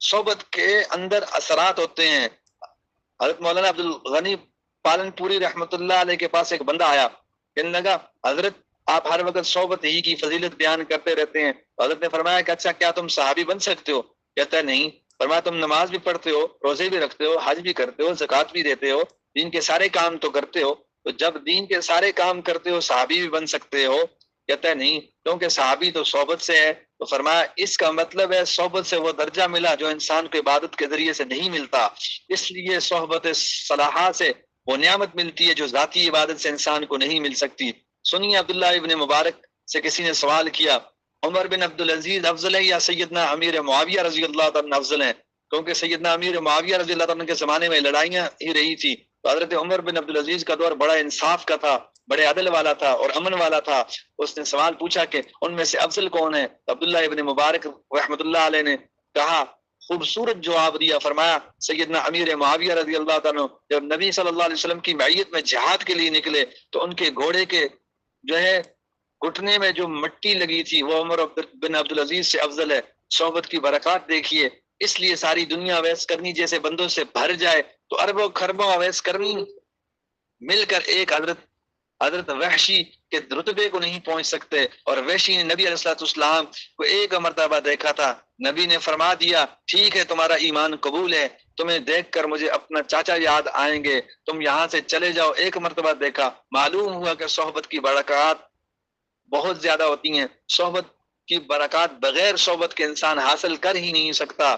صحبت کے اندر اثرات ہوتے ہیں. حضرت مولانا عبد الغنی پالن پوری رحمۃ اللہ علیہ کے پاس ایک بندہ آیا، کہنے لگا حضرت آپ ہر وقت صحبت ہی کی فضیلت بیان کرتے رہتے ہیں. حضرت نے فرمایا کہ اچھا کیا تم صحابی بن سکتے ہو؟ کہتا ہے نہیں. فرمایا تم نماز بھی پڑھتے ہو، روزے بھی رکھتے ہو، حج بھی کرتے ہو، زکوٰۃ بھی دیتے ہو، دین کے سارے کام تو کرتے ہو، تو جب دین کے سارے کام کرتے ہو صحابی بھی بن سکتے ہو؟ کہتا ہے نہیں، کیونکہ صحابی تو صحبت سے ہے. تو فرمایا اس کا مطلب ہے صحبت سے وہ درجہ ملا جو انسان کو عبادت کے ذریعے سے نہیں ملتا. اس لیے صحبت صلاحہ سے وہ نعمت ملتی ہے جو ذاتی عبادت سے انسان کو نہیں مل سکتی. سنیے عبداللہ ابن مبارک سے کسی نے سوال کیا عمر بن عبدالعزیز افضل ہے یا سیدنا امیر معاویہ رضی اللہ عنہ افضل ہیں؟ کیونکہ سیدنا امیر معاویہ رضی اللہ عنہ کے زمانے میں لڑائیاں ہی رہی تھی، تو حضرت عمر بن عبدالعزیز کا دور بڑا انصاف کا تھا، بڑے عدل والا تھا اور امن والا تھا. اس نے سوال پوچھا کہ ان میں سے افضل کون ہے؟ عبداللہ ابن مبارک رحمۃ اللہ علیہ نے کہا، خوبصورت جواب دیا، فرمایا سیدنا امیر معاویہ رضی اللہ عنہ جب نبی صلی اللہ علیہ وسلم کی معیت میں جہاد کے لیے نکلے تو ان کے گھوڑے کے جو ہے گھٹنے میں جو مٹی لگی تھی وہ عمر بن عبدالعزیز سے افضل ہے. صحبت کی برکات دیکھیے. اس لیے ساری دنیا اویس کرنی جیسے بندوں سے بھر جائے تو اربوں خربوں اویس کرنی مل کر ایک حضرت وحشی کے رتبے کو نہیں پہنچ سکتے. اور وحشی نے نبی علیہ السلام کو ایک مرتبہ دیکھا تھا، نبی نے فرما دیا ٹھیک ہے تمہارا ایمان قبول ہے، تمہیں دیکھ کر مجھے اپنا چاچا یاد آئیں گے، تم یہاں سے چلے جاؤ. ایک مرتبہ دیکھا، معلوم ہوا کہ صحبت کی برکات بہت زیادہ ہوتی ہیں. صحبت کی برکات بغیر صحبت کے انسان حاصل کر ہی نہیں سکتا.